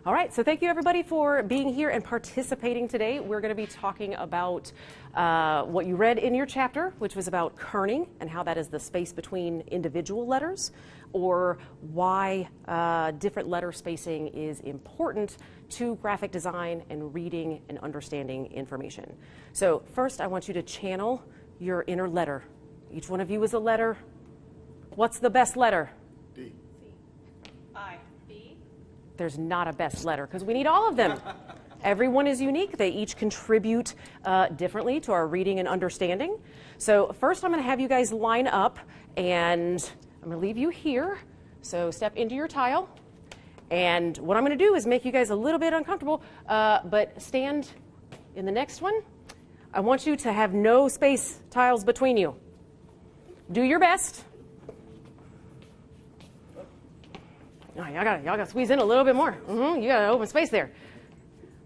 All right, so thank you everybody for being here and participating today. We're going to be talking about what you read in your chapter, which was about kerning and how that is the space between individual letters, or why different letter spacing is important to graphic design and reading and understanding information. So first, I want you to channel your inner letter. Each one of you is a letter. What's the best letter? D. C. I. B. There's not a best letter because we need all of them. Everyone is unique. They each contribute differently to our reading and understanding. So first I'm going to have you guys line up, and I'm going to leave you here. So step into your tile. And what I'm going to do is make you guys a little bit uncomfortable, but stand in the next one. I want you to have no space tiles between you. Do your best. Oh, y'all gotta squeeze in a little bit more. You got an open space there.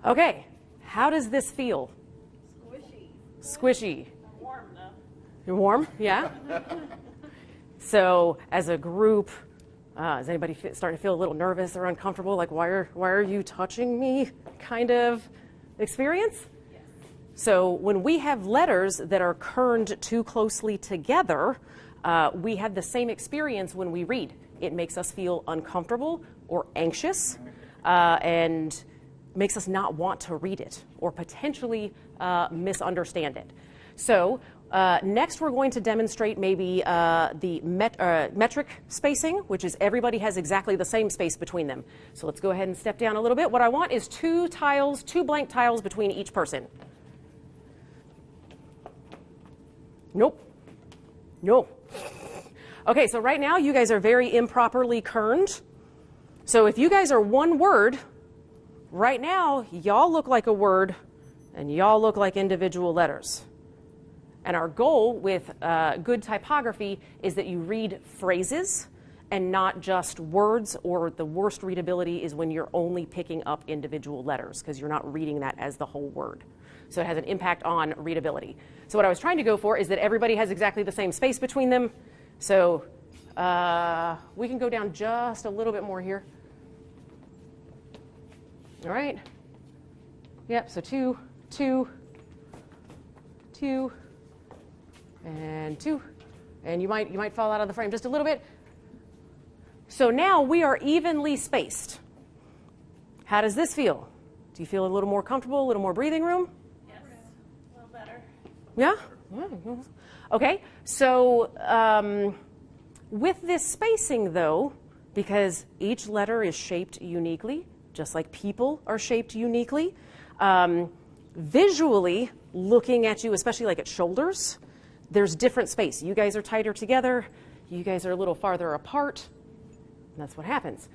Okay, how does this feel? Squishy. I'm warm though. You're warm? Yeah? So as a group, is anybody starting to feel a little nervous or uncomfortable? Like, why are you touching me kind of experience? Yes. So when we have letters that are kerned too closely together, we have the same experience when we read. It makes us feel uncomfortable or anxious, and makes us not want to read it or potentially misunderstand it. So next we're going to demonstrate maybe the metric spacing, which is everybody has exactly the same space between them. So let's go ahead and step down a little bit. What I want is two blank tiles between each person. Nope. No. Okay, so right now you guys are very improperly kerned. So if you guys are one word, right now y'all look like a word and y'all look like individual letters. And our goal with good typography is that you read phrases and not just words, or the worst readability is when you're only picking up individual letters because you're not reading that as the whole word. So it has an impact on readability. So what I was trying to go for is that everybody has exactly the same space between them. So we can go down just a little bit more here. All right. Yep, so 2, 2, 2, and 2. And you might fall out of the frame just a little bit. So now we are evenly spaced. How does this feel? Do you feel a little more comfortable, a little more breathing room? Yes. A little better. Yeah? Okay, so with this spacing though, because each letter is shaped uniquely, just like people are shaped uniquely, visually looking at you, especially like at shoulders, there's different space. You guys are tighter together, you guys are a little farther apart, and that's what happens.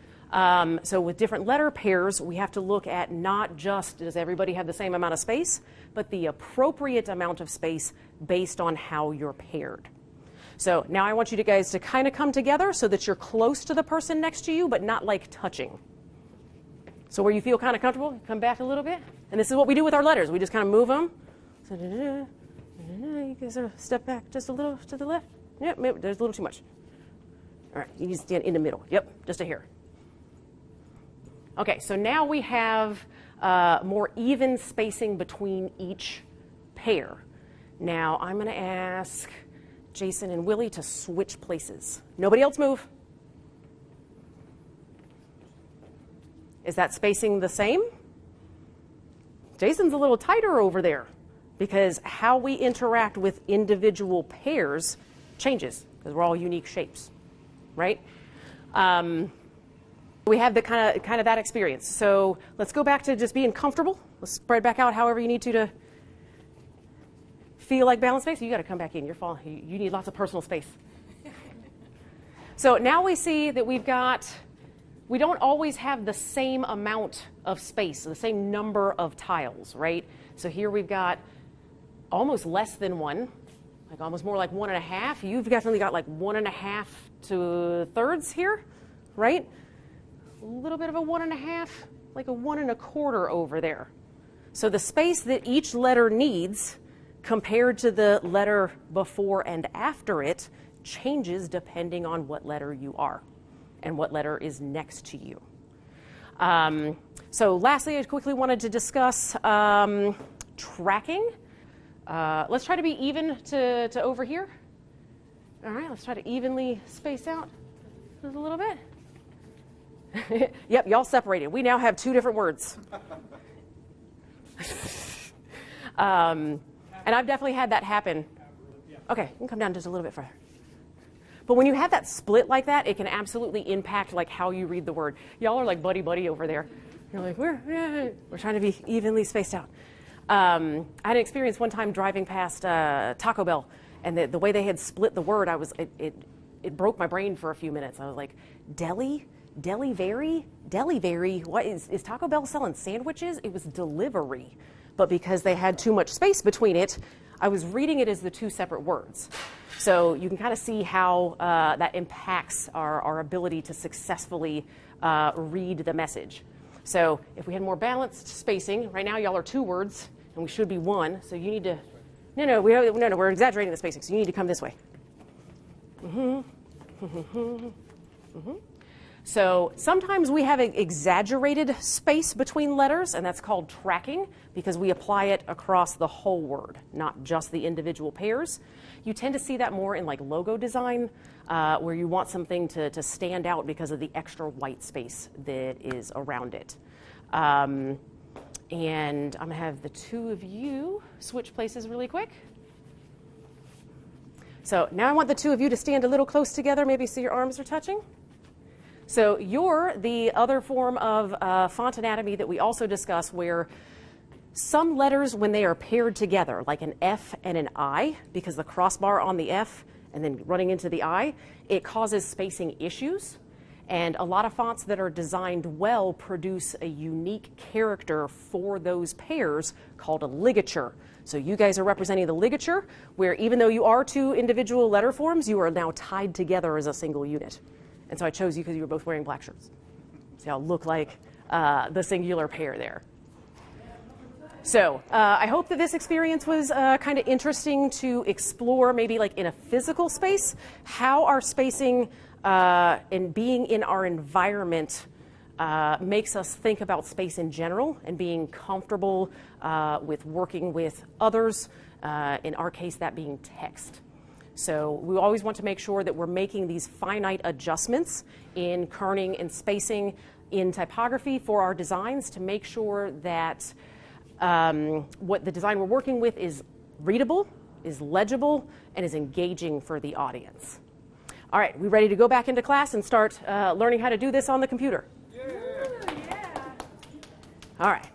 So with different letter pairs, we have to look at not just does everybody have the same amount of space, but the appropriate amount of space based on how you're paired. So now I want you guys to kind of come together so that you're close to the person next to you, but not like touching. So where you feel kind of comfortable, come back a little bit. And this is what we do with our letters. We just kind of move them. So, you guys are step back just a little to the left. Yep, maybe there's a little too much. All right, you need to stand in the middle. Yep, just a hair. Okay, so now we have more even spacing between each pair. Now I'm going to ask Jason and Willie to switch places. Nobody else move. Is that spacing the same? Jason's a little tighter over there because how we interact with individual pairs changes because we're all unique shapes, right? We have the kind of that experience. So let's go back to just being comfortable. Let's spread back out however you need to feel like balanced space. You got to come back in. You're falling. You need lots of personal space. So now we see that we don't always have the same amount of space, the same number of tiles, right? So here we've got almost less than one, like almost more like 1.5. You've definitely got like 1.5 to thirds here, right? A little bit of a 1.5, like a 1 1/4 over there. So the space that each letter needs compared to the letter before and after it changes depending on what letter you are and what letter is next to you. So lastly, I quickly wanted to discuss tracking. Let's try to be even to over here. All right, let's try to evenly space out just a little bit. Yep, y'all separated. We now have two different words. And I've definitely had that happen. Okay, you can come down just a little bit further. But when you have that split like that, it can absolutely impact like how you read the word. Y'all are like buddy over there. You're like, we're trying to be evenly spaced out. I had an experience one time driving past Taco Bell, and the way they had split the word, it broke my brain for a few minutes. I was like, deli very. What is Taco Bell selling sandwiches? It was delivery, but because they had too much space between it, I was reading it as the two separate words. So you can kind of see how that impacts our ability to successfully read the message. So if we had more balanced spacing, right now y'all are two words, and we should be one. So you need to, we're exaggerating the spacing. So you need to come this way. So sometimes we have an exaggerated space between letters, and that's called tracking because we apply it across the whole word, not just the individual pairs. You tend to see that more in like logo design, where you want something to stand out because of the extra white space that is around it. And I'm going to have the two of you switch places really quick. So now I want the two of you to stand a little close together, maybe so your arms are touching. So you're the other form of font anatomy that we also discuss where some letters, when they are paired together, like an F and an I, because the crossbar on the F and then running into the I, it causes spacing issues. And a lot of fonts that are designed well produce a unique character for those pairs called a ligature. So you guys are representing the ligature, where even though you are two individual letter forms, you are now tied together as a single unit. And so I chose you because you were both wearing black shirts. So y'all look like the singular pair there. So I hope that this experience was kind of interesting to explore, maybe like in a physical space, how our spacing and being in our environment makes us think about space in general and being comfortable with working with others, in our case that being text. So we always want to make sure that we're making these finite adjustments in kerning and spacing in typography for our designs to make sure that what the design we're working with is readable, is legible, and is engaging for the audience. All right, we ready to go back into class and start learning how to do this on the computer? Yeah. All right.